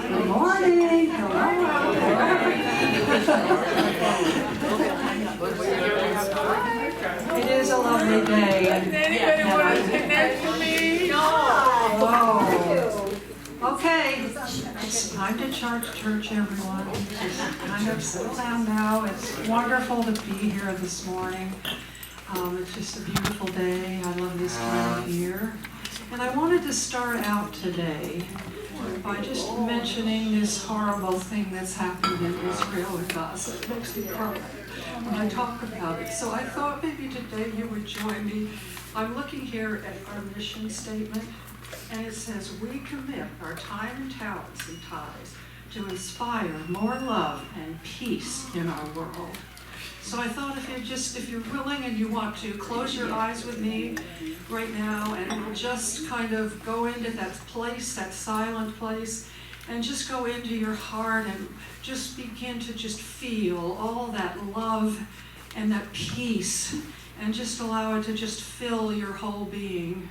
Good morning. Hello. It is a lovely day. Does anybody want to connect with me? Whoa. Okay, it's time to charge church, everyone. Just kind of settle down now. It's wonderful to be here this morning. It's just a beautiful day. I love this time of year. And I wanted to start out today by just mentioning this horrible thing that's happened in Israel and Gaza. It makes me cry when I talk about it. So I thought maybe today you would join me. I'm looking here at our mission statement, and it says, "We commit our time and talents and ties to inspire more love and peace in our world." So I thought if you're willing and you want to, close your eyes with me right now, and we'll just kind of go into that place, that silent place, and just go into your heart and just begin to just feel all that love and that peace, and just allow it to just fill your whole being.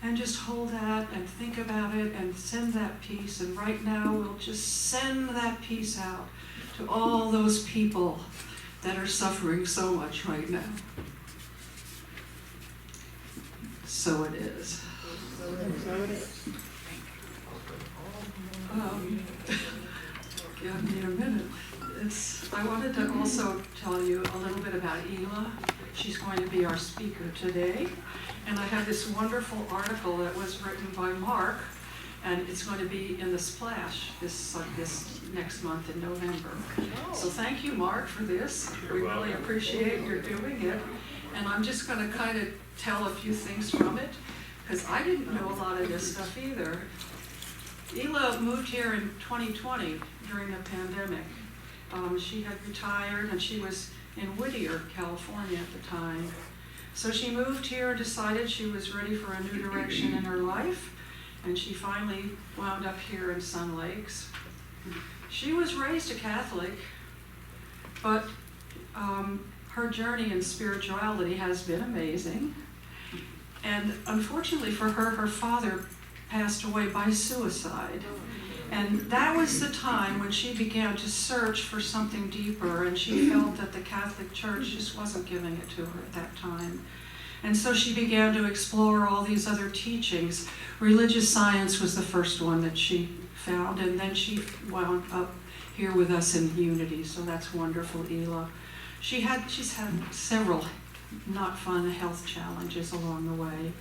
And just hold that and think about it and send that peace. And right now we'll just send that peace out to all those people that are suffering so much right now. So it is. Give me a minute. I wanted to also tell you a little bit about Ela. She's going to be our speaker today. And I have this wonderful article that was written by Mark, and it's going to be in the Splash this next month in November. So thank you, Mark, for this. We really appreciate your doing it. And I'm just going to kind of tell a few things from it, because I didn't know a lot of this stuff either. Ela moved here in 2020 during the pandemic. She had retired, and she was in Whittier, California at the time. So she moved here, decided she was ready for a new direction in her life, and she finally wound up here in Sun Lakes. She was raised a Catholic, but her journey in spirituality has been amazing. And unfortunately for her, her father passed away by suicide. And that was the time when she began to search for something deeper, and she felt that the Catholic Church just wasn't giving it to her at that time. And so she began to explore all these other teachings. Religious science was the first one that she found, and then she wound up here with us in Unity, so that's wonderful, Ela. She's had several not fun health challenges along the way.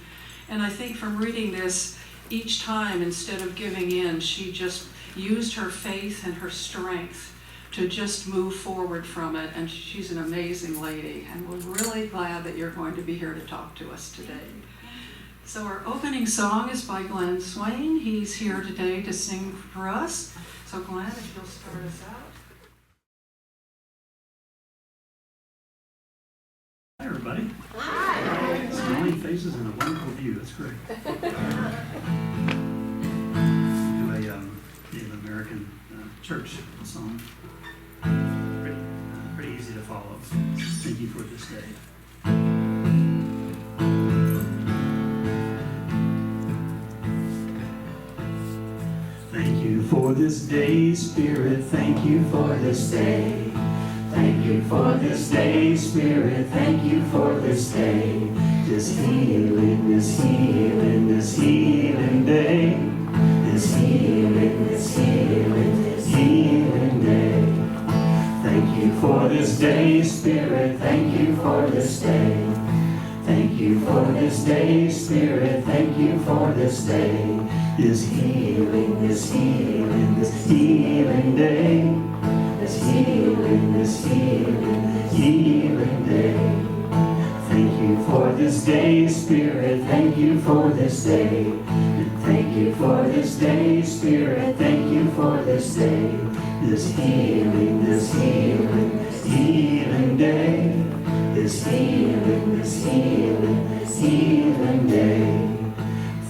And I think from reading this, each time, instead of giving in, she just used her faith and her strength to just move forward from it. And she's an amazing lady. And we're really glad that you're going to be here to talk to us today. So our opening song is by Glen Swain. He's here today to sing for us. So Glen, if you'll start us out. Hi, everybody. Hi. Smiling faces and a wonderful view. That's great. Do a Native American church song. Pretty easy to follow. Thank you for this day. Thank you for this day, Spirit. Thank you for this day. Thank you for this day, Spirit, thank you for this day. This healing day. This healing day. Thank you for this day, Spirit, thank you for this day. Thank you for this day, Spirit, thank you for this day. This healing day. This healing day. Thank you for this day, Spirit, thank you for this day. Thank you for this day, Spirit, thank you for this day. This healing day. This healing day.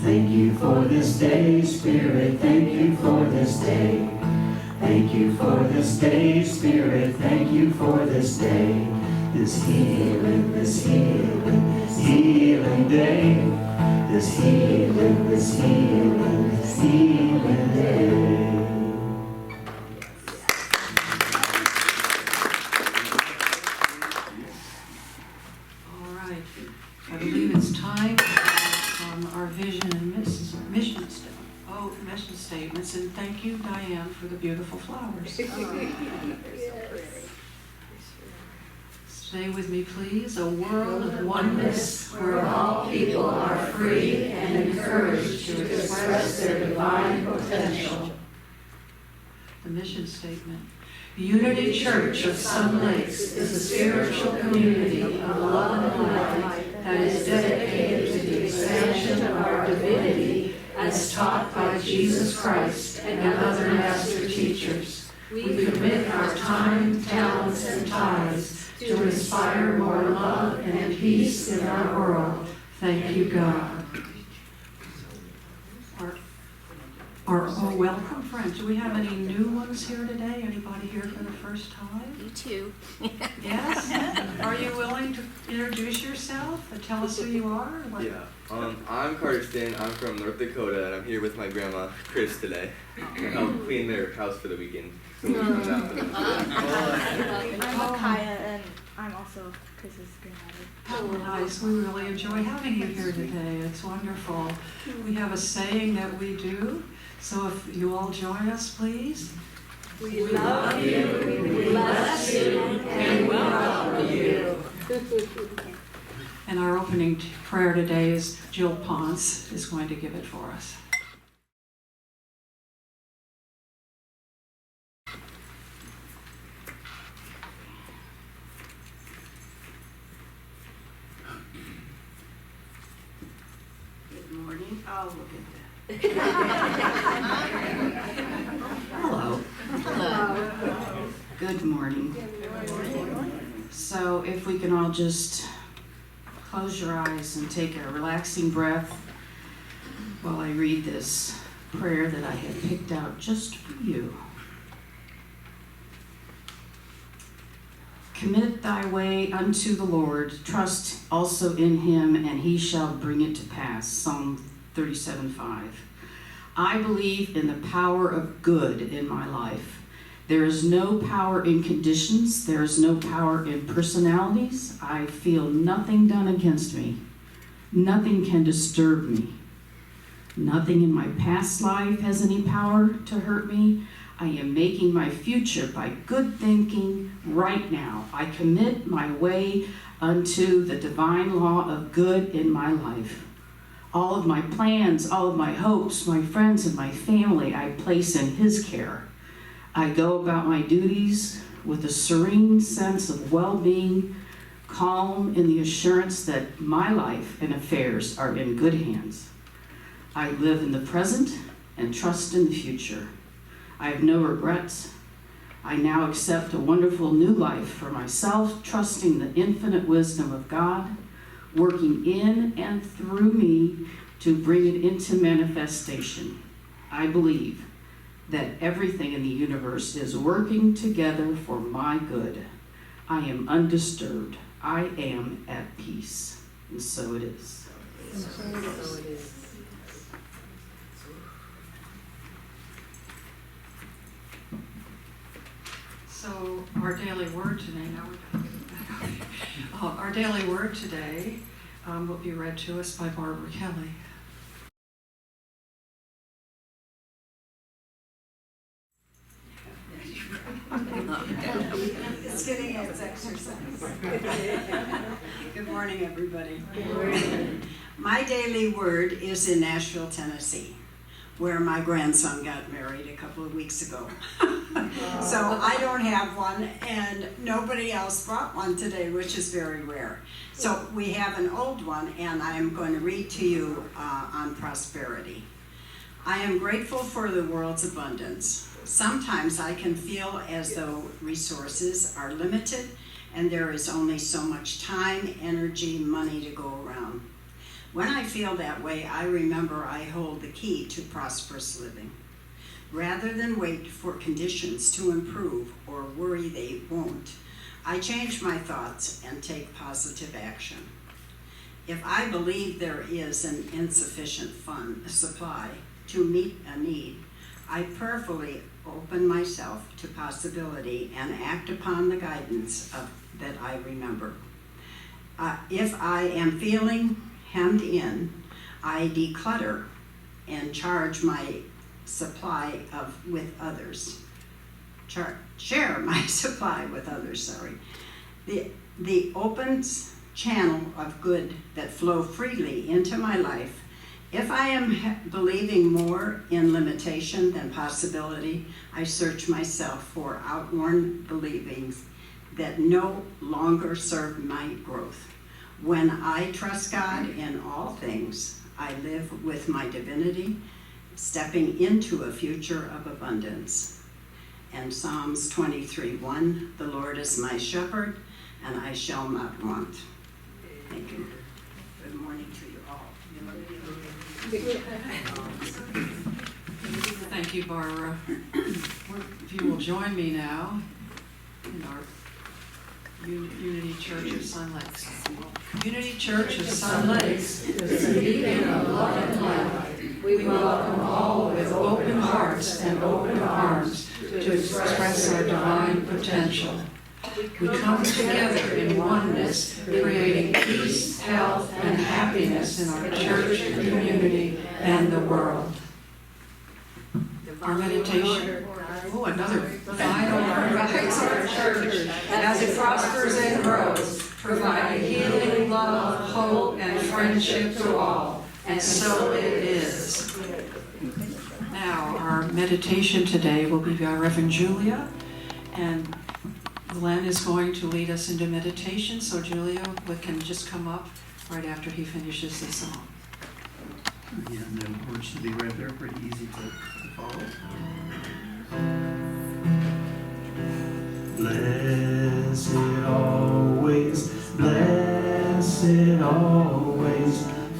Thank you for this day, Spirit, thank you for this day. Thank you for this day, Spirit, thank you for this day. This healing day. This healing day. comments, and thank you, Diane, for the beautiful flowers. Stay with me, please. A world of oneness where all people are free and encouraged to express their divine potential. The mission statement. Unity Church of Sun Lakes is a spiritual community of love and light that is dedicated to the expansion of our divinity as taught by Jesus Christ and other master teachers. We commit our time, talents, and tithes to inspire more love and peace in our world. Thank you, God. Oh, welcome, friends. Do we have any new ones here today? Anybody here for the first time? You too. Yes? Are you willing to introduce yourself and tell us who you are? What? Yeah, I'm Karsten. I'm from North Dakota, and I'm here with my grandma, Chris, today. To help clean their house for the weekend. So I'm Akaya, and I'm also Chris's grandmother. Oh, nice. We really enjoy having you here today. It's wonderful. We have a saying that we do, so if you all join us, please. We love you, we bless you, and we welcome you. And our opening prayer today is Jill Ponce is going to give it for us. Good morning. Oh, look at that. Hello. Hello. Good morning. So if we can all just close your eyes and take a relaxing breath while I read this prayer that I have picked out just for you. Commit thy way unto the Lord, trust also in him, and he shall bring it to pass. Psalm 37:5. I believe in the power of good in my life. There is no power in conditions. There is no power in personalities. I feel nothing done against me. Nothing can disturb me. Nothing in my past life has any power to hurt me. I am making my future by good thinking right now. I commit my way unto the divine law of good in my life. All of my plans, all of my hopes, my friends, and my family I place in his care. I go about my duties with a serene sense of well-being, calm in the assurance that my life and affairs are in good hands. I live in the present and trust in the future. I have no regrets. I now accept a wonderful new life for myself, trusting the infinite wisdom of God, working in and through me to bring it into manifestation. I believe that everything in the universe is working together for my good. I am undisturbed. I am at peace. And so it is. So it is. So our daily word today, now we're going to get it back up. Our daily word today will be read to us by Barbara Kelly. It's getting its exercise. Good morning, everybody. Good morning. My daily word is in Nashville, Tennessee, where my grandson got married a couple of weeks ago. So I don't have one, and nobody else brought one today, which is very rare. So we have an old one, and I am going to read to you on prosperity. I am grateful for the world's abundance. Sometimes I can feel as though resources are limited and there is only so much time, energy, money to go around. When I feel that way, I remember I hold the key to prosperous living. Rather than wait for conditions to improve or worry they won't, I change my thoughts and take positive action. If I believe there is an insufficient supply to meet a need, I prayerfully open myself to possibility and act upon the guidance that I remember. If I am feeling hemmed in, I declutter and charge my supply with others. Share my supply with others, sorry. The open channel of good that flow freely into my life. If I am believing more in limitation than possibility, I search myself for outworn believings that no longer serve my growth. When I trust God in all things, I live with my divinity, stepping into a future of abundance. And Psalms 23:1, the Lord is my shepherd, and I shall not want. Thank you. Good morning to you all. Thank you, Barbara. If you will join me now in our Unity Church of Sun Lakes. Unity Church of Sun Lakes is a beacon of love and light. We welcome all with open hearts and open arms to express our divine potential. We come together in oneness, creating peace, health, and happiness in our church, community, and the world. Our meditation. Oh, another vital provides our church as it prospers and grows, providing healing, love, hope, and friendship to all. And so it is. Now, our meditation today will be by Reverend Julia, and Glen is going to lead us into meditation. So Julia, we can just come up right after he finishes the song. Yeah, the words should be right there, pretty easy to follow. Blessed always,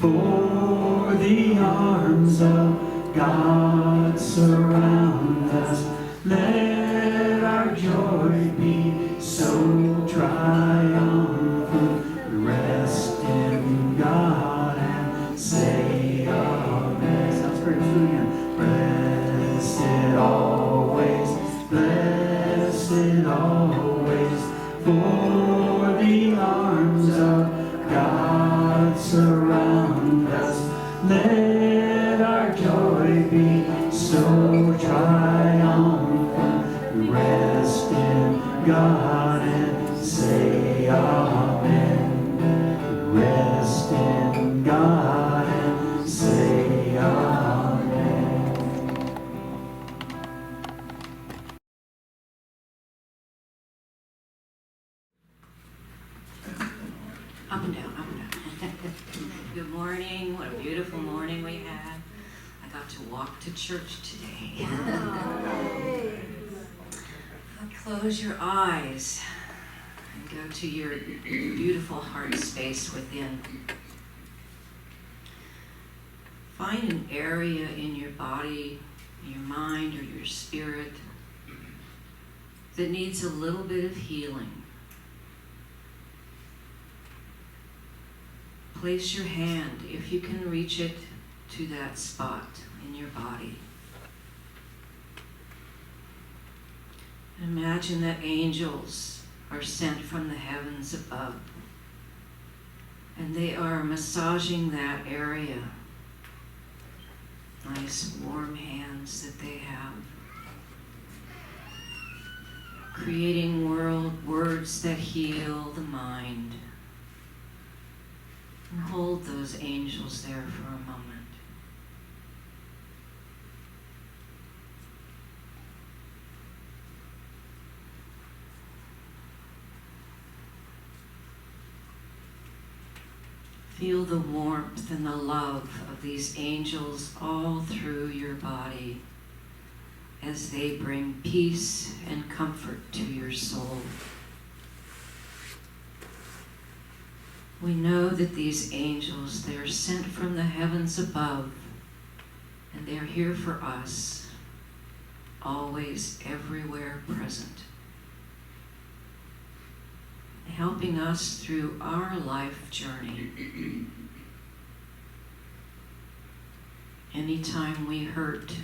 for the arms of God surround us. Let our joy be so triumphant. Rest in God and say amen. Sounds pretty fluent. Blessed always, for the arms of God surround us. Let our joy be so triumphant. Rest in God and say amen. Rest in God and say amen. Up and down, up and down. Good morning. What a beautiful morning we had. I got to walk to church today. Close your eyes and go to your beautiful heart space within. Find an area in your body, your mind, or your spirit that needs a little bit of healing. Place your hand, if you can reach it, to that spot in your body. Imagine that angels are sent from the heavens above, and they are massaging that area. Nice warm hands that they have. Creating words that heal the mind. And hold those angels there for a moment. Feel the warmth and the love of these angels all through your body as they bring peace and comfort to your soul. We know that these angels, they are sent from the heavens above, and they are here for us, always, everywhere present, helping us through our life journey. Anytime we hurt,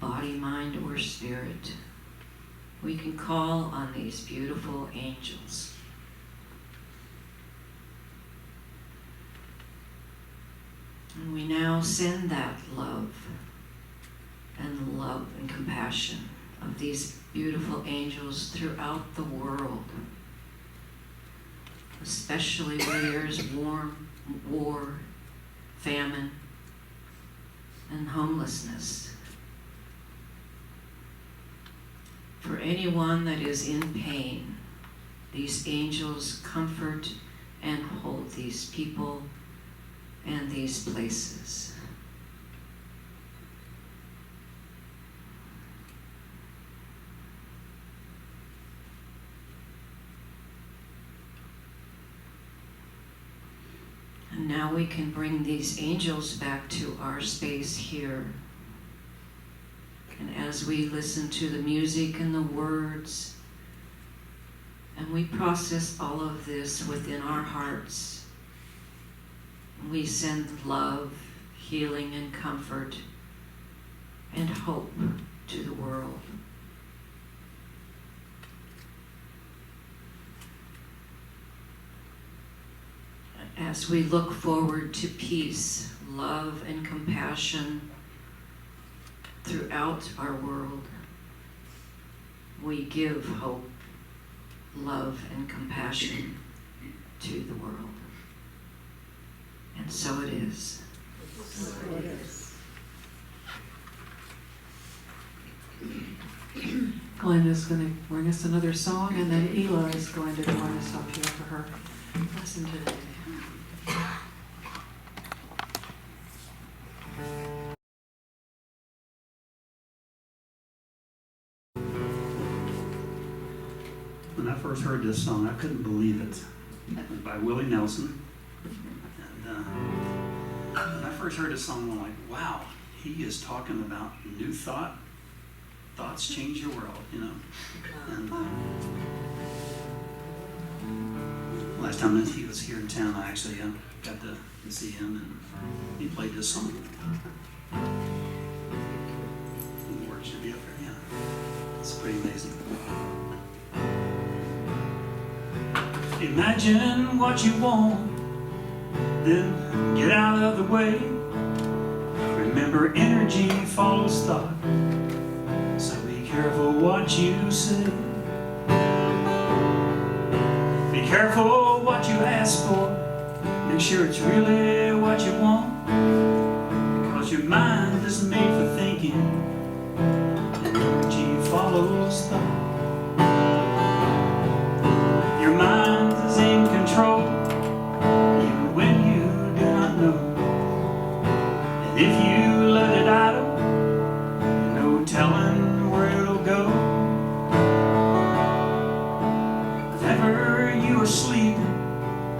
body, mind, or spirit, we can call on these beautiful angels. And we now send that love and love and compassion of these beautiful angels throughout the world, especially where there's war, famine, and homelessness. For anyone that is in pain, these angels comfort and hold these people and these places. And now we can bring these angels back to our space here. And as we listen to the music and the words, and we process all of this within our hearts, we send love, healing, and comfort, and hope to the world. As we look forward to peace, love, and compassion throughout our world, we give hope, love, and compassion to the world. And so it is. So it is. Glen is going to bring us another song, and then Ela is going to join us up here for her lesson today. When I first heard this song, I couldn't believe it. It was by Willie Nelson. And when I first heard this song, I'm like, wow, he is talking about new thought. Thoughts change your world, you know. And last time that he was here in town, I actually got to see him, and he played this song. The words should be up there, yeah. It's pretty amazing. Imagine what you want, then get out of the way. Remember, energy follows thought, so be careful what you say. Be careful what you ask for, make sure it's really what you want, because your mind isn't made for thinking, and energy follows thought. Your mind is in control, even when you do not know. And if you let it idle, no telling where it'll go. If ever you are sleeping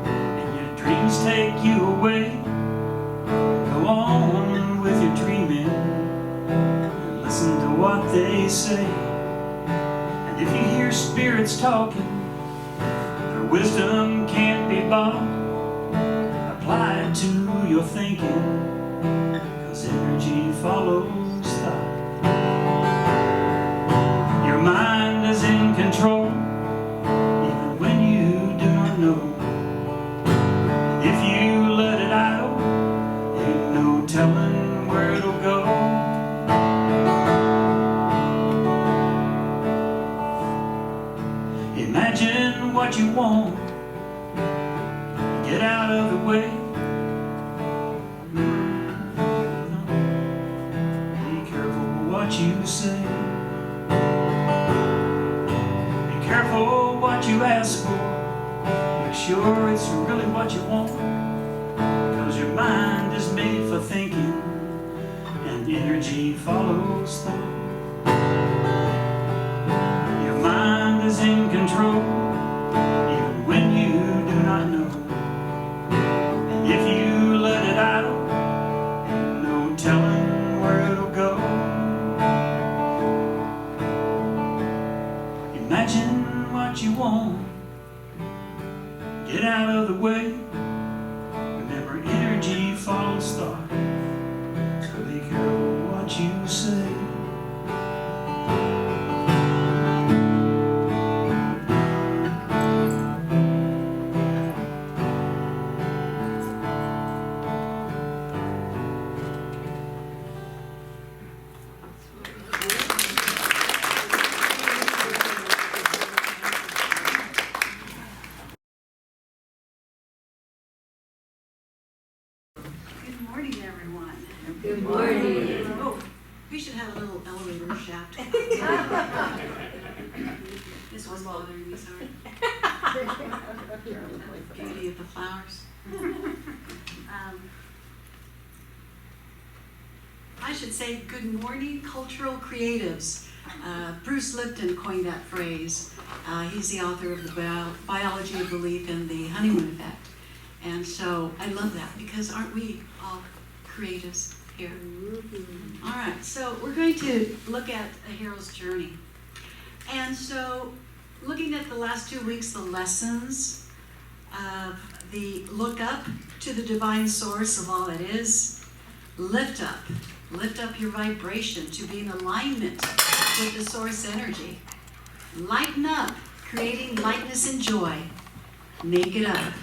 and your dreams take you away, go on with your dreaming and listen to what they say. And if you hear spirits talking, wisdom can't be bought. Apply it to your thinking, cause energy follows thought. Your mind is in control, even when you do not know. If you let it idle, ain't no telling where it'll go. Imagine what you want, get out of the way. Be careful what you say. Be careful what you ask for. Make sure it's really what you want, because your mind is made for thinking, and energy follows thought. Your mind is in control, even when you do not know. And if you let it idle, ain't no telling where it'll go. Imagine what you want, get out of the way. Remember, energy follows thought, so be careful what you say. sorry. Beauty of the flowers. I should say good morning, cultural creatives. Bruce Lipton coined that phrase. He's the author of the Biology of Belief and the Honeymoon Effect. And so I love that because aren't we all creatives here? All right, so we're going to look at a hero's journey. And so looking at the last 2 weeks, the lessons of the look up to the divine source of all that is, lift up your vibration to be in alignment with the source energy. Lighten up, creating lightness and joy. Make it up.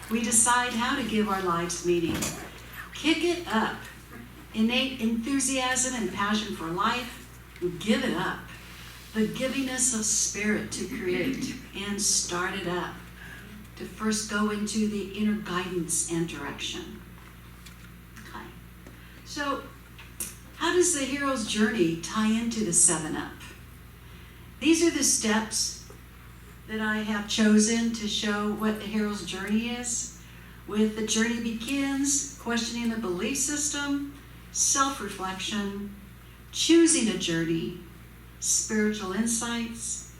We decide how to give our lives meaning. Kick it up. Innate enthusiasm and passion for life. Give it up. The givingness of spirit to create and start it up. To first go into the inner guidance and direction. Okay. So, how does the hero's journey tie into the 7-Up? These are the steps that I have chosen to show what the hero's journey is. With the journey begins, questioning the belief system, self-reflection, choosing a journey, spiritual insights,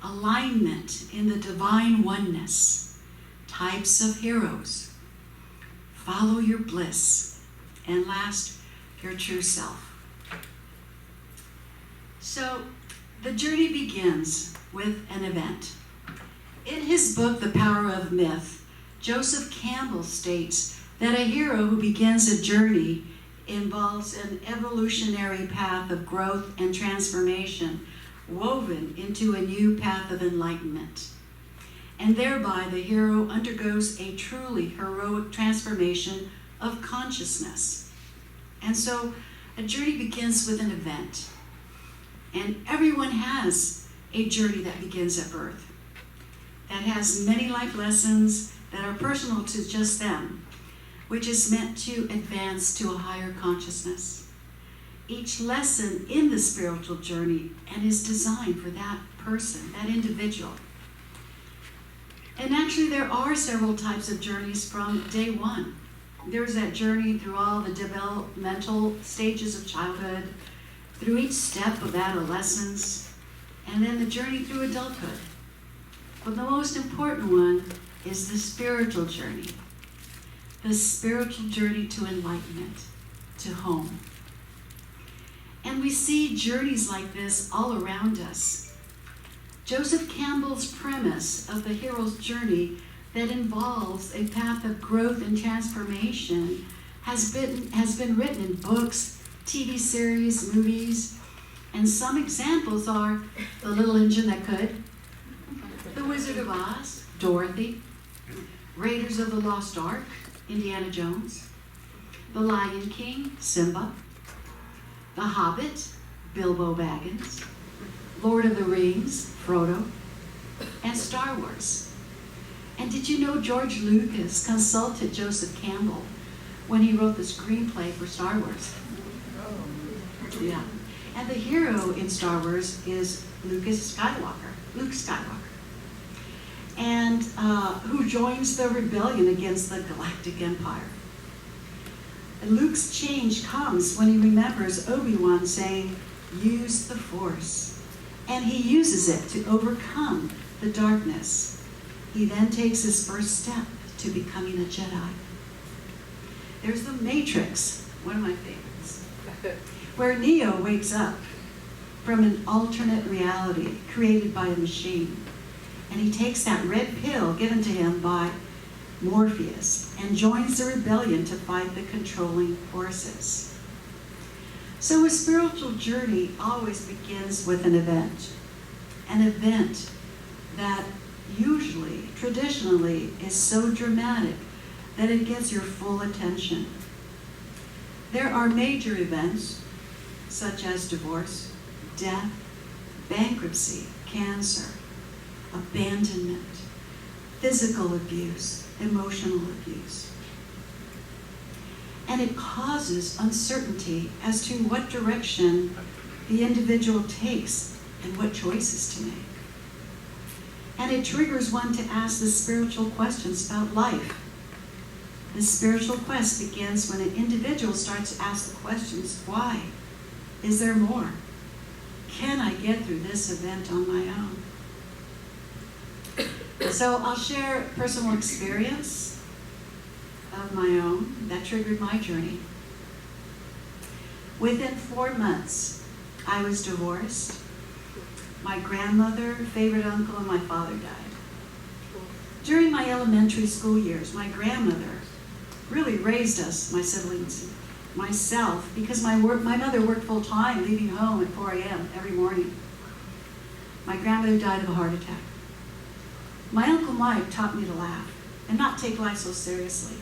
alignment in the divine oneness, types of heroes, follow your bliss, and last, your true self. So, the journey begins with an event. In his book, The Power of Myth, Joseph Campbell states that a hero who begins a journey involves an evolutionary path of growth and transformation woven into a new path of enlightenment. And thereby the hero undergoes a truly heroic transformation of consciousness. And so a journey begins with an event. And everyone has a journey that begins at birth, that has many life lessons that are personal to just them, which is meant to advance to a higher consciousness. Each lesson in the spiritual journey and is designed for that person, that individual. And actually there are several types of journeys from day one. There's that journey through all the developmental stages of childhood, through each step of adolescence, and then the journey through adulthood. But the most important one is the spiritual journey. The spiritual journey to enlightenment, to home. And we see journeys like this all around us. Joseph Campbell's premise of the hero's journey that involves a path of growth and transformation has been written in books, TV series, movies, and some examples are The Little Engine That Could, The Wizard of Oz, Dorothy, Raiders of the Lost Ark, Indiana Jones, The Lion King, Simba, The Hobbit, Bilbo Baggins, Lord of the Rings, Frodo, and Star Wars. And did you know George Lucas consulted Joseph Campbell when he wrote the screenplay for Star Wars? Yeah. And the hero in Star Wars is Luke Skywalker. And who joins the rebellion against the Galactic Empire. And Luke's change comes when he remembers Obi-Wan saying, use the Force. And he uses it to overcome the darkness. He then takes his first step to becoming a Jedi. There's The Matrix, one of my favorites, where Neo wakes up from an alternate reality created by a machine. And he takes that red pill given to him by Morpheus and joins the rebellion to fight the controlling forces. So a spiritual journey always begins with an event that usually, traditionally, is so dramatic that it gets your full attention. There are major events such as divorce, death, bankruptcy, cancer, abandonment, physical abuse, emotional abuse. And it causes uncertainty as to what direction the individual takes and what choices to make. And it triggers one to ask the spiritual questions about life. The spiritual quest begins when an individual starts to ask the questions, why? Is there more? Can I get through this event on my own? So I'll share a personal experience of my own that triggered my journey. Within 4 months, I was divorced. My grandmother, favorite uncle, and my father died. During my elementary school years, my grandmother really raised us, my siblings, myself, because my mother worked full time, leaving home at 4 a.m. every morning. My grandmother died of a heart attack. My Uncle Mike taught me to laugh and not take life so seriously.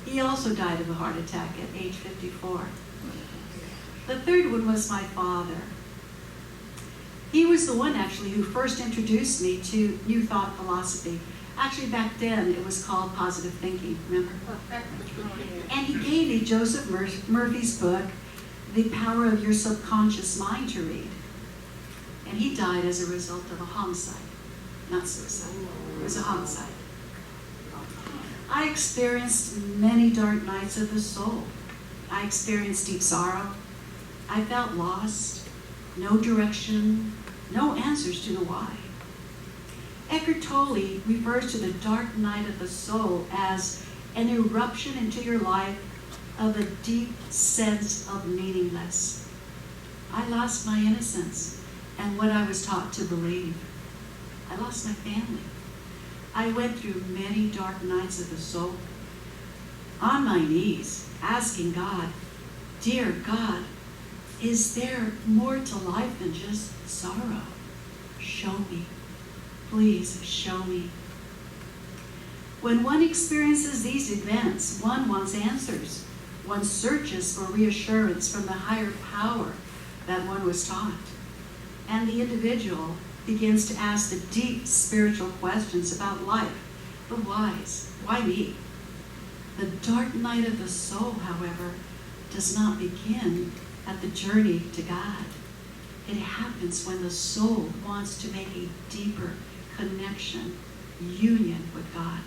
He also died of a heart attack at age 54. The third one was my father. He was the one actually who first introduced me to New Thought philosophy. Actually, back then it was called positive thinking, remember? And he gave me Joseph Murphy's book, The Power of Your Subconscious Mind, to read. And he died as a result of a homicide, not suicide. It was a homicide. I experienced many dark nights of the soul. I experienced deep sorrow. I felt lost, no direction, no answers to the why. Eckhart Tolle refers to the dark night of the soul as an eruption into your life of a deep sense of meaningless. I lost my innocence and what I was taught to believe. I lost my family. I went through many dark nights of the soul, on my knees, asking God, dear God, is there more to life than just sorrow? Show me. Please show me. When one experiences these events, one wants answers. One searches for reassurance from the higher power that one was taught. And the individual begins to ask the deep spiritual questions about life, the whys. Why me? The dark night of the soul, however, does not begin at the journey to God. It happens when the soul wants to make a deeper connection, union with God.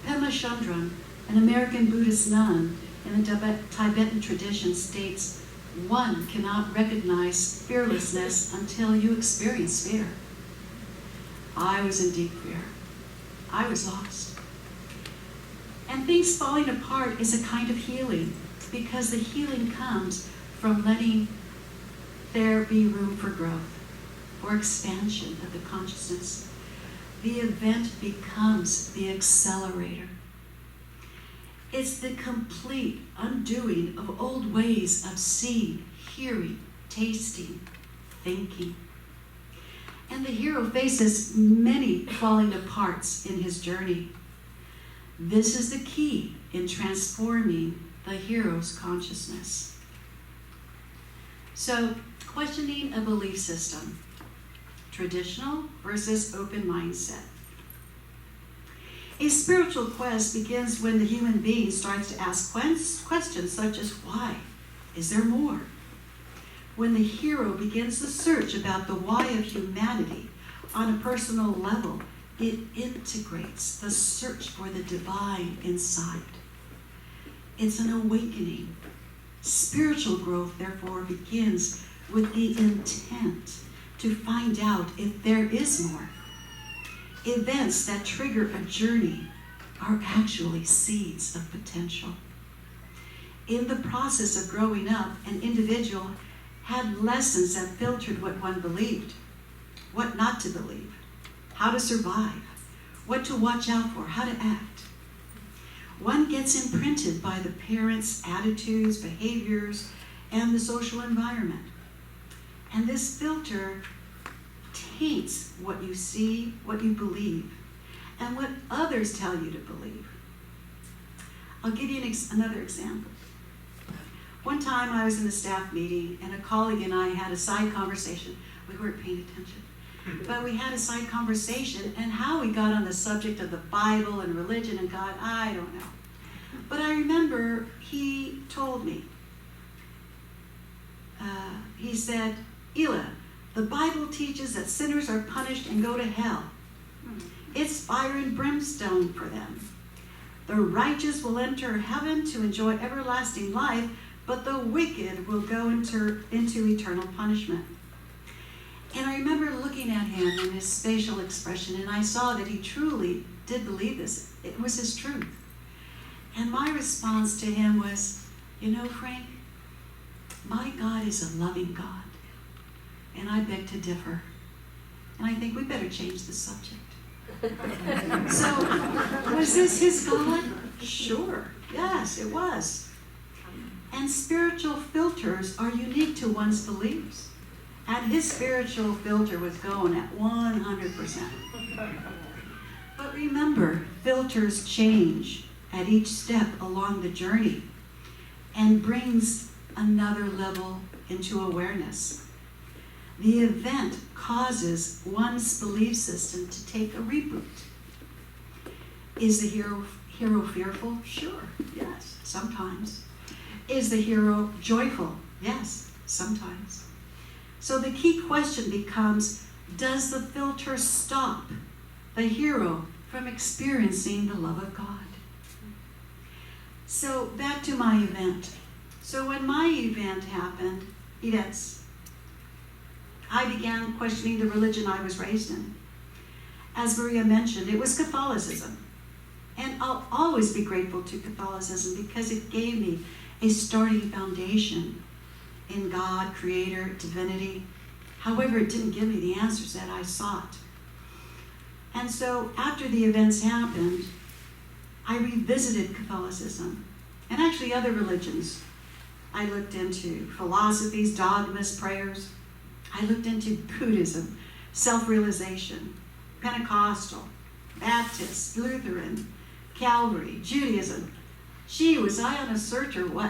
Pema Chodron, an American Buddhist nun in the Tibetan tradition, states, one cannot recognize fearlessness until you experience fear. I was in deep fear. I was lost. And things falling apart is a kind of healing, because the healing comes from letting there be room for growth, for expansion of the consciousness. The event becomes the accelerator. It's the complete undoing of old ways of seeing, hearing, tasting, thinking. And the hero faces many falling aparts in his journey. This is the key in transforming the hero's consciousness. So, questioning a belief system, traditional versus open mindset. A spiritual quest begins when the human being starts to ask questions such as why? Is there more? When the hero begins the search about the why of humanity on a personal level, it integrates the search for the divine inside. It's an awakening. Spiritual growth, therefore, begins with the intent to find out if there is more. Events that trigger a journey are actually seeds of potential. In the process of growing up, an individual had lessons that filtered what one believed, what not to believe, how to survive, what to watch out for, how to act. One gets imprinted by the parents' attitudes, behaviors, and the social environment. And this filter taints what you see, what you believe, and what others tell you to believe. I'll give you another example. One time I was in a staff meeting, and a colleague and I had a side conversation. We weren't paying attention. But we had a side conversation, and how we got on the subject of the Bible and religion and God, I don't know. But I remember he told me, he said, Ela, The Bible teaches that sinners are punished and go to hell. It's fire and brimstone for them. The righteous will enter heaven to enjoy everlasting life, but the wicked will go into eternal punishment. And I remember looking at him and his facial expression, and I saw that he truly did believe this. It was his truth. And my response to him was, you know, Frank, my God is a loving God, and I beg to differ. And I think we better change the subject. So, was this his God? Sure, yes, it was. And spiritual filters are unique to one's beliefs. And his spiritual filter was going at 100%. But remember, filters change at each step along the journey and brings another level into awareness. The event causes one's belief system to take a reboot. Is the hero fearful? Sure, yes, sometimes. Is the hero joyful? Yes, sometimes. So the key question becomes, does the filter stop the hero from experiencing the love of God? So back to my event. So when my events, I began questioning the religion I was raised in. As Maria mentioned, it was Catholicism. And I'll always be grateful to Catholicism because it gave me a starting foundation in God, Creator, divinity. However, it didn't give me the answers that I sought. And so after the events happened, I revisited Catholicism and actually other religions. I looked into philosophies, dogmas, prayers. I looked into Buddhism, self-realization, Pentecostal, Baptist, Lutheran, Calvary, Judaism. Gee, was I on a search or what?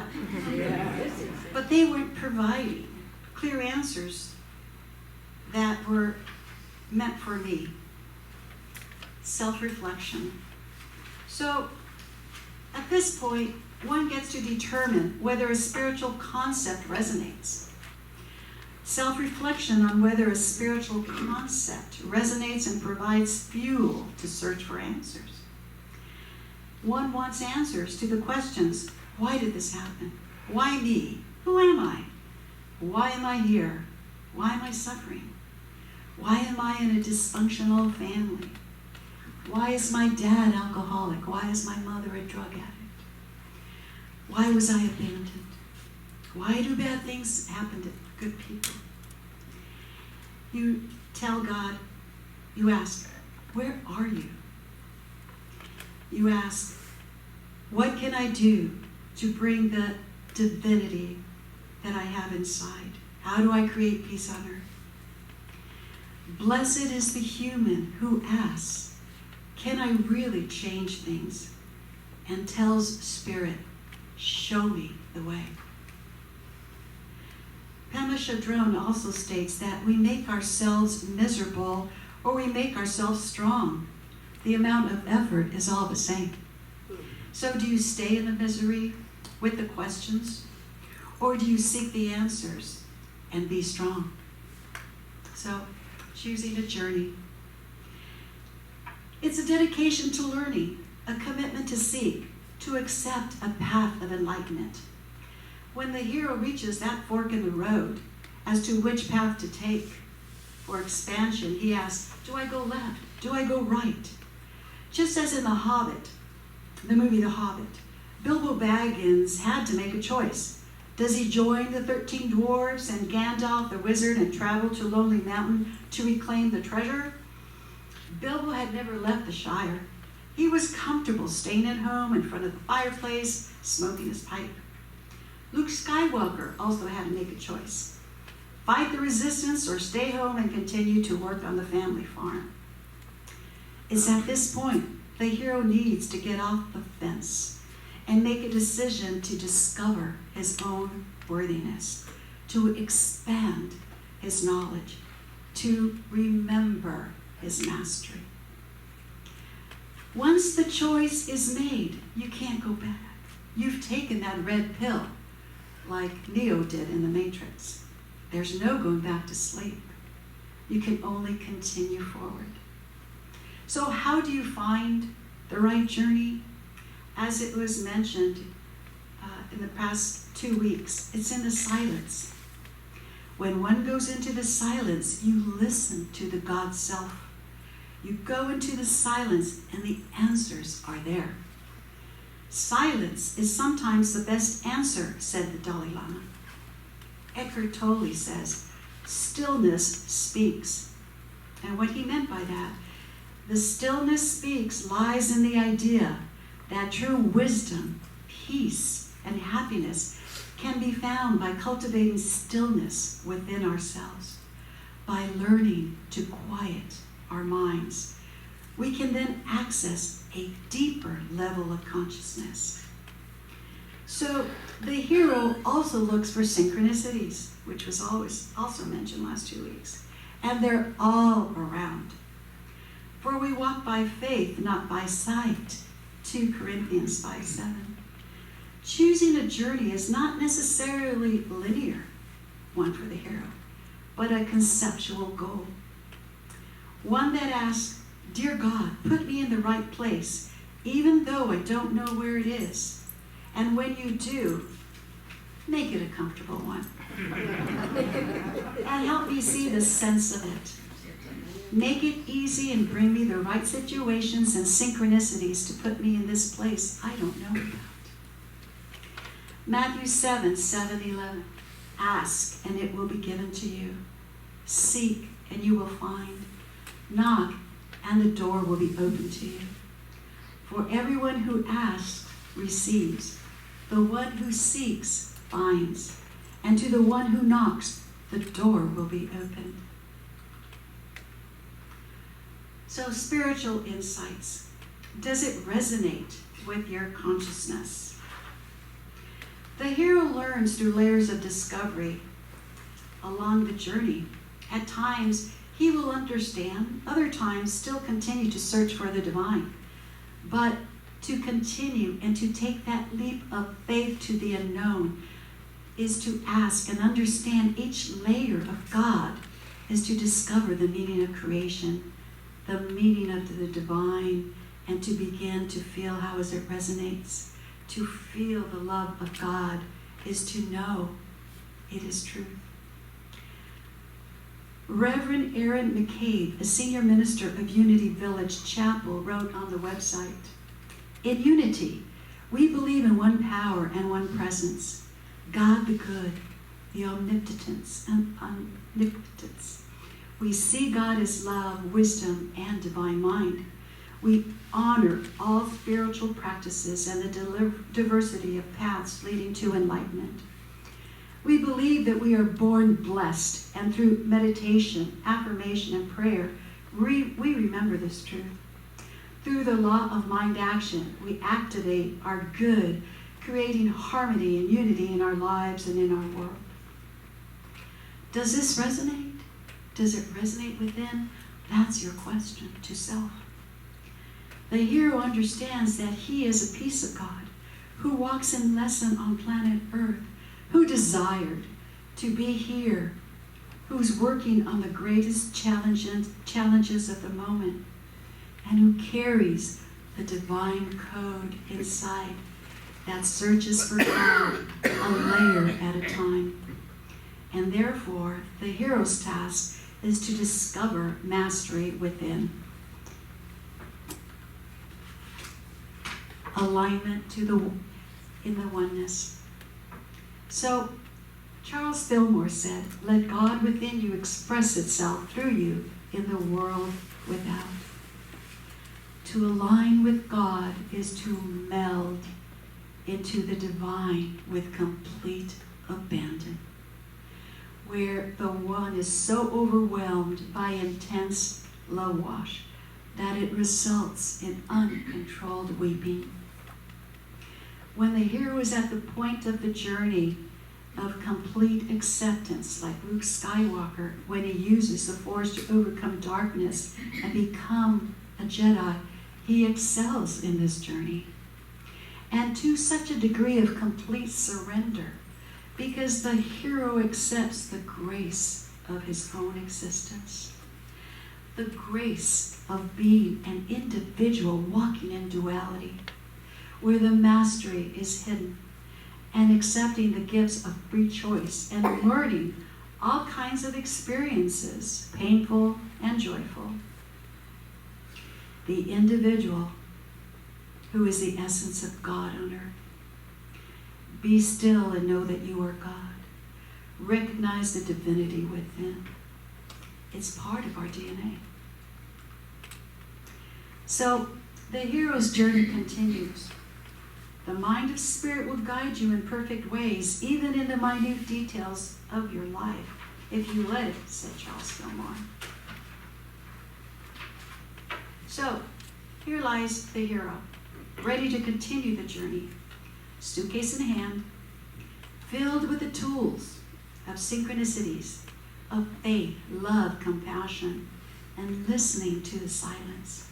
But they weren't providing clear answers that were meant for me. Self-reflection. So, at this point, one gets to determine whether a spiritual concept resonates. Self-reflection on whether a spiritual concept resonates and provides fuel to search for answers. One wants answers to the questions, why did this happen? Why me? Who am I? Why am I here? Why am I suffering? Why am I in a dysfunctional family? Why is my dad alcoholic? Why is my mother a drug addict? Why was I abandoned? Why do bad things happen to good people? You tell God, you ask, where are you? You ask, what can I do to bring the divinity that I have inside? How do I create peace on earth? Blessed is the human who asks, can I really change things? And tells Spirit, show me the way. Pema Chodron also states that we make ourselves miserable or we make ourselves strong. The amount of effort is all the same. So do you stay in the misery with the questions, or do you seek the answers and be strong? So, choosing a journey. It's a dedication to learning, a commitment to seek, to accept a path of enlightenment. When the hero reaches that fork in the road as to which path to take for expansion, he asks, do I go left? Do I go right? Just as in The Hobbit, the movie The Hobbit, Bilbo Baggins had to make a choice. Does he join the 13 dwarves and Gandalf the wizard and travel to Lonely Mountain to reclaim the treasure? Bilbo had never left the Shire. He was comfortable staying at home in front of the fireplace, smoking his pipe. Luke Skywalker also had to make a choice. Fight the resistance or stay home and continue to work on the family farm. It's at this point the hero needs to get off the fence and make a decision to discover his own worthiness, to expand his knowledge, to remember his mastery. Once the choice is made, you can't go back. You've taken that red pill, like Neo did in The Matrix. There's no going back to sleep. You can only continue forward. So how do you find the right journey? As it was mentioned in the past 2 weeks, it's in the silence. When one goes into the silence, you listen to the God self. You go into the silence and the answers are there. Silence is sometimes the best answer, said the Dalai Lama. Eckhart Tolle says, stillness speaks. And what he meant by that, the stillness speaks lies in the idea that true wisdom, peace, and happiness can be found by cultivating stillness within ourselves, by learning to quiet our minds. We can then access a deeper level of consciousness. So the hero also looks for synchronicities, which was also mentioned last 2 weeks, and they're all around. For we walk by faith, not by sight, 2 Corinthians 5:7. Choosing a journey is not necessarily linear, one for the hero, but a conceptual goal. One that asks, dear God, put me in the right place, even though I don't know where it is. And when you do, make it a comfortable one. And help me see the sense of it. Make it easy and bring me the right situations and synchronicities to put me in this place I don't know about. Matthew 7:11. Ask, and it will be given to you. Seek, and you will find. Knock, and the door will be opened to you. For everyone who asks receives. The one who seeks finds. And to the one who knocks, the door will be opened. So spiritual insights. Does it resonate with your consciousness? The hero learns through layers of discovery along the journey. At times, he will understand. Other times, still continue to search for the divine. But to continue and to take that leap of faith to the unknown is to ask and understand each layer of God, is to discover the meaning of creation, the meaning of the divine, and to begin to feel how as it resonates. To feel the love of God is to know it is truth. Reverend Aaron McCabe, a senior minister of Unity Village Chapel, wrote on the website, in unity, we believe in one power and one presence, God the good, the omnipotence and omnipotence. We see God as love, wisdom, and divine mind. We honor all spiritual practices and the diversity of paths leading to enlightenment. We believe that we are born blessed, and through meditation, affirmation, and prayer, we remember this truth. Through the law of mind action, we activate our good, creating harmony and unity in our lives and in our world. Does this resonate? Does it resonate within? That's your question to self. The hero understands that he is a piece of God who walks in lesson on planet Earth, who desired to be here, who's working on the greatest challenges of the moment, and who carries the divine code inside that searches for God a layer at a time. And therefore, the hero's task is to discover mastery within. Alignment in the oneness. So, Charles Fillmore said, let God within you express itself through you in the world without. To align with God is to meld into the divine with complete abandon, where the one is so overwhelmed by intense love wash that it results in uncontrolled weeping. When the hero is at the point of the journey of complete acceptance, like Luke Skywalker, when he uses the Force to overcome darkness and become a Jedi, he excels in this journey. And to such a degree of complete surrender, because the hero accepts the grace of his own existence. the grace of being an individual walking in duality, where the mastery is hidden, and accepting the gifts of free choice and learning all kinds of experiences, painful and joyful. The individual who is the essence of God on earth. Be still and know that you are God. Recognize the divinity within. It's part of our DNA. So the hero's journey continues. The mind of spirit will guide you in perfect ways, even in the minute details of your life, if you let it, said Charles Fillmore. So, here lies the hero, ready to continue the journey, suitcase in hand, filled with the tools of synchronicities, of faith, love, compassion, and listening to the silence.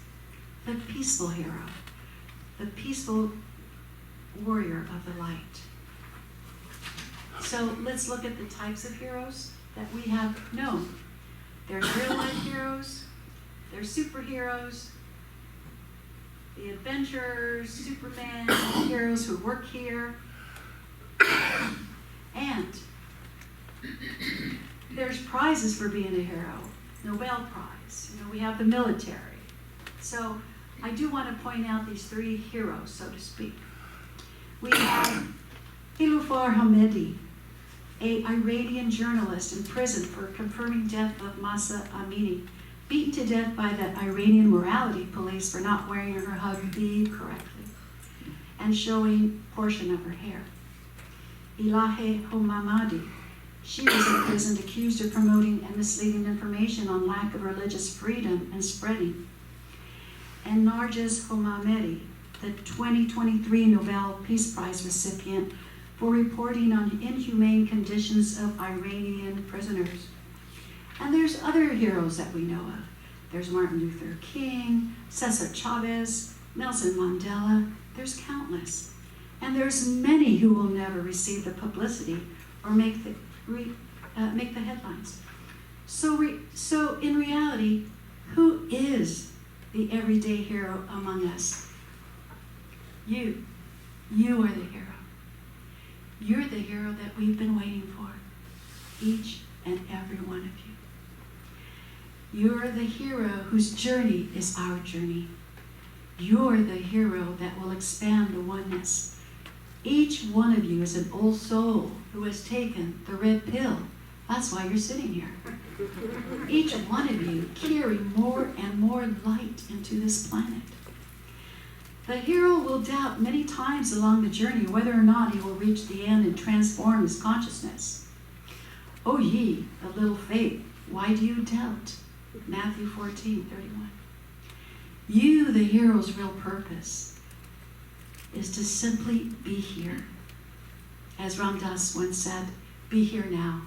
The peaceful hero, the peaceful warrior of the light. So let's look at the types of heroes that we have known. There's real life heroes, there's superheroes, the adventurers, Superman, heroes who work here, and there's prizes for being a hero, Nobel Prize. We have the military. So I do want to point out these three heroes, so to speak. We have Ilufar Hamidi, an Iranian journalist imprisoned for confirming death of Mahsa Amini, beaten to death by the Iranian morality police for not wearing her hijab correctly and showing a portion of her hair. Ilahe Homamadi, she was imprisoned accused of promoting and misleading information on lack of religious freedom and spreading. And Narges Homamedi, the 2023 Nobel Peace Prize recipient for reporting on inhumane conditions of Iranian prisoners. And there's other heroes that we know of. There's Martin Luther King, Cesar Chavez, Nelson Mandela. There's countless. And there's many who will never receive the publicity or make the headlines. So in reality, who is the everyday hero among us? You. You are the hero. You're the hero that we've been waiting for, each and every one of you. You're the hero whose journey is our journey. You're the hero that will expand the oneness. Each one of you is an old soul who has taken the red pill. That's why you're sitting here. Each one of you carry more and more light into this planet. The hero will doubt many times along the journey whether or not he will reach the end and transform his consciousness. O ye of little faith, why do you doubt? Matthew 14:31. You, the hero's real purpose, is to simply be here. As Ram Dass once said, be here now.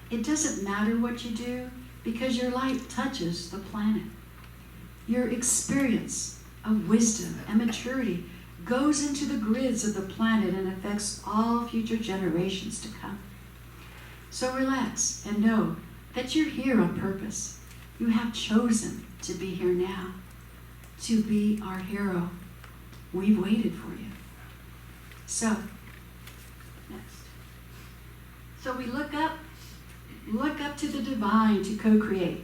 It doesn't matter what you do because your light touches the planet. Your experience of wisdom and maturity goes into the grids of the planet and affects all future generations to come. So relax and know that you're here on purpose. You have chosen to be here now, to be our hero. We've waited for you. So, next. So we look up to the divine to co-create.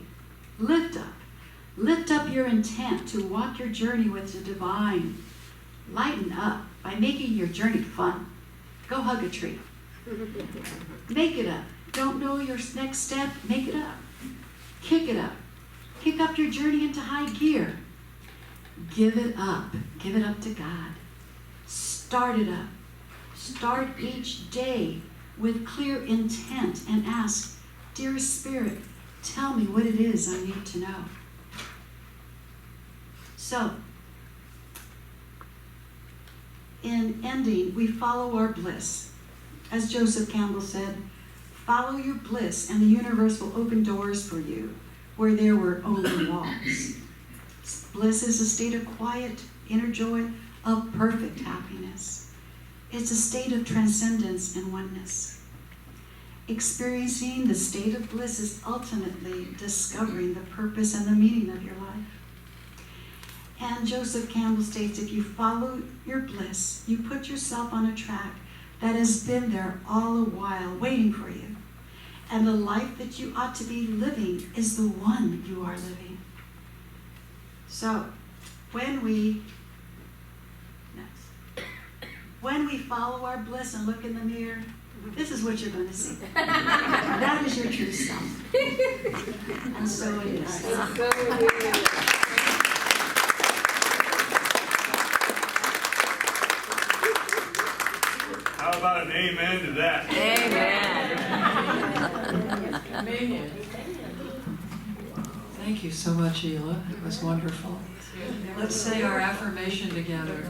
Lift up your intent to walk your journey with the divine. Lighten up by making your journey fun. Go hug a tree. Make it up. Don't know your next step? Make it up. Kick it up. Kick up your journey into high gear. Give it up. Give it up to God. Start it up. Start each day with clear intent and ask, Dearest Spirit, tell me what it is I need to know. So, in ending, we follow our bliss. As Joseph Campbell said, follow your bliss and the universe will open doors for you where there were only walls. Bliss is a state of quiet, inner joy, of perfect happiness. It's a state of transcendence and oneness. Experiencing the state of bliss is ultimately discovering the purpose and the meaning of your life. And Joseph Campbell states, if you follow your bliss, you put yourself on a track that has been there all the while waiting for you. And the life that you ought to be living is the one you are living. So, when we follow our bliss and look in the mirror, this is what you're going to see. That is your true self. And so it is. How about an amen to that? Amen. Thank you so much, Ela. It was wonderful. Let's say our affirmation together.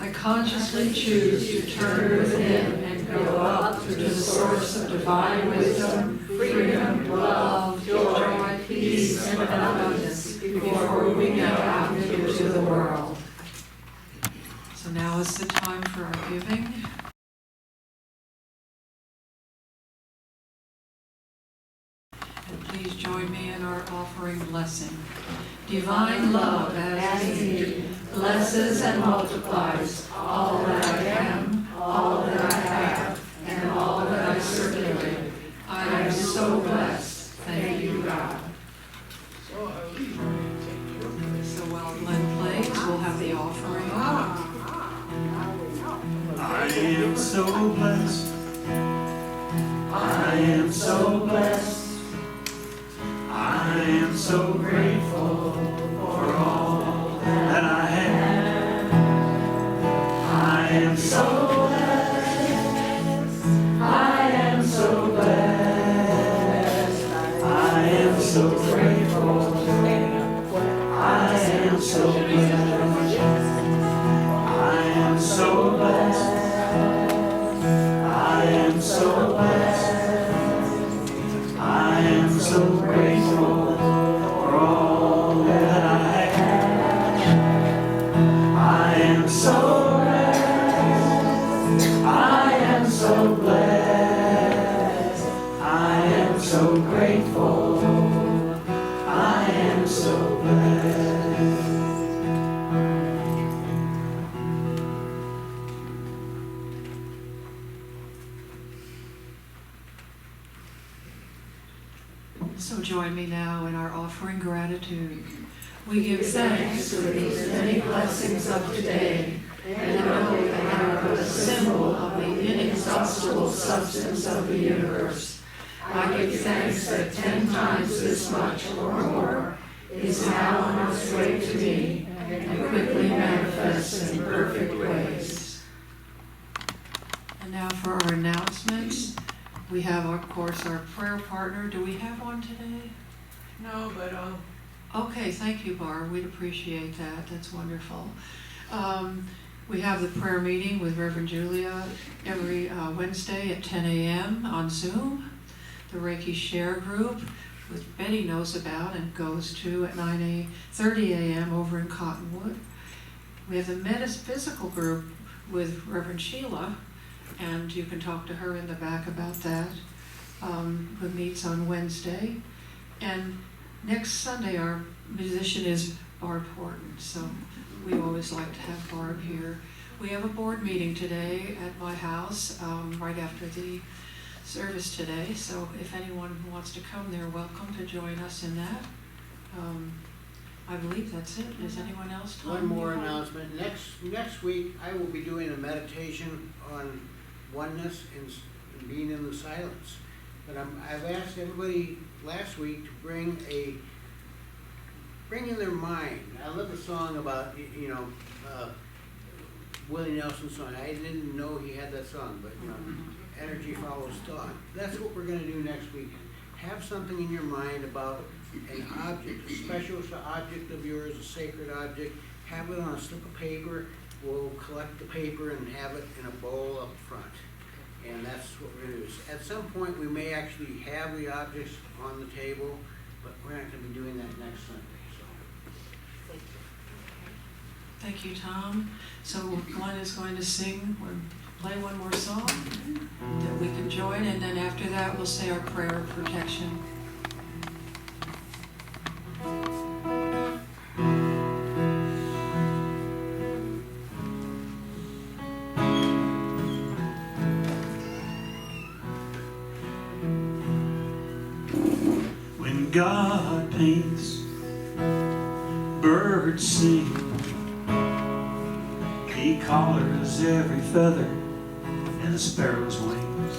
I consciously choose to turn within and go up to the source of divine wisdom, freedom, love, joy, peace, and abundance before moving out into the world. So now is the time for our giving. And please join me in our offering blessing. Divine love as me blesses and multiplies all that I am, all that I have, and all that I circulate. I am so blessed. Thank you, God. So while Glen plays, we'll have the offering. I am so blessed. I am so blessed. I am so grateful for all that I have. I am so blessed. I am so blessed. I am so grateful. I am so blessed. I am so blessed. I am so blessed. I am so grateful for all that I have. I am so blessed. I am so blessed. I am so grateful. I am so blessed. So join me now in our offering gratitude. We give thanks for these many blessings of today, and know they are but a symbol of the inexhaustible substance of the universe. I give thanks that 10 times this much or more is now on its way to me and quickly manifests in perfect ways. And now for our announcements. We have, of course, our prayer partner. Do we have one today? No, but Okay, thank you, Barb. We'd appreciate that. That's wonderful. We have the prayer meeting with Reverend Julia every Wednesday at 10 a.m. on Zoom. The Reiki Share group, which Betty knows about and goes to at 9:30 a.m. over in Cottonwood. We have the metaphysical group with Reverend Sheila, and you can talk to her in the back about that, who meets on Wednesday. And next Sunday, our musician is Barb Horton, so we always like to have Barb here. We have a board meeting today at my house, right after the service today, so if anyone wants to come, they're welcome to join us in that. I believe that's it. Is anyone else? One more announcement. Next week, I will be doing a meditation on oneness and being in the silence. But I've asked everybody last week to bring in their mind. I love the song about, Willie Nelson's song. I didn't know he had that song, but energy follows thought. That's what we're going to do next weekend. Have something in your mind about an object, a special object of yours, a sacred object. Have it on a slip of paper. We'll collect the paper and have it in a bowl up front. And that's what we're going to do. At some point, we may actually have the objects on the table, but we're not going to be doing that next Sunday. Thank you, Tom. So Glen is going to sing. We're play one more song that we can join, and then after that we'll say our prayer of protection. When God paints, birds sing. He colors every feather in a sparrow's wings.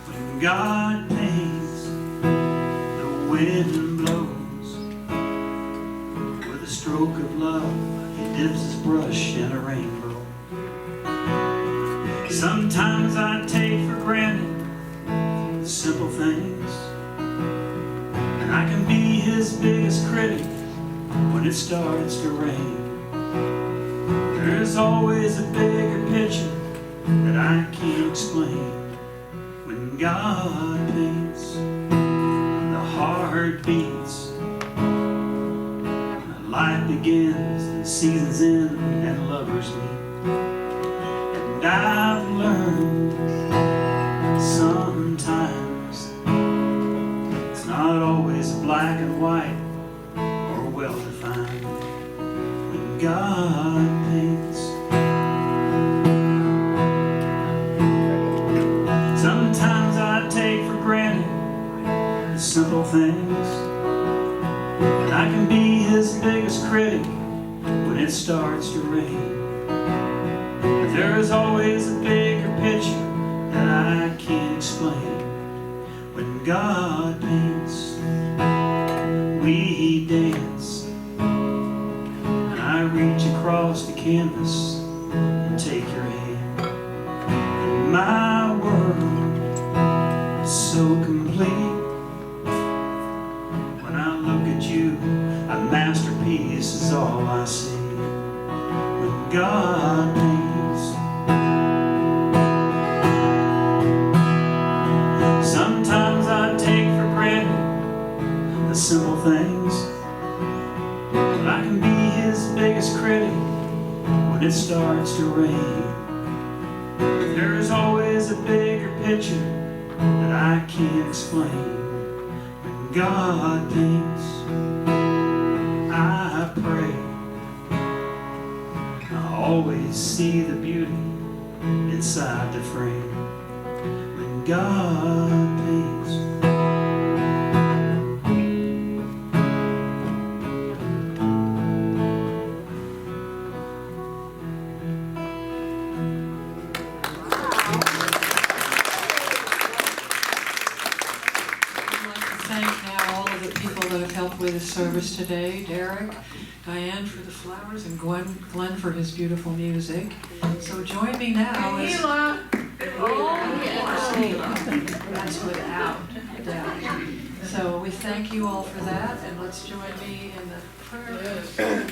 When God paints, the wind blows. With a stroke of love, he dips his brush in a rainbow. Sometimes I take for granted the simple things, and I can be his biggest critic when it starts to rain. There's always a bigger picture that I can't explain. When God paints, the heart beats, the life begins, the seasons end, and lovers meet. And I've learned sometimes it's not always black and white or well defined. When God paints, sometimes I take for granted the simple things, and I can be his biggest critic when it starts to rain. But there is always a bigger picture that I can't explain. When God paints, we dance, and I reach across the canvas and take your hand. And my world is so complete. When I look at you, a masterpiece is all I see. When God paints, sometimes I take for granted the simple things, but I can be his biggest critic when it starts to rain. There is always a bigger picture that I can't explain. When God paints, I pray. I always see the beauty inside the frame. When God paints, with the service today, Derek, Diane for the flowers, and Glen for his beautiful music. So join me now. Ela! Oh, yes, Ela. That's without doubt. So we thank you all for that, and let's join me in the prayer.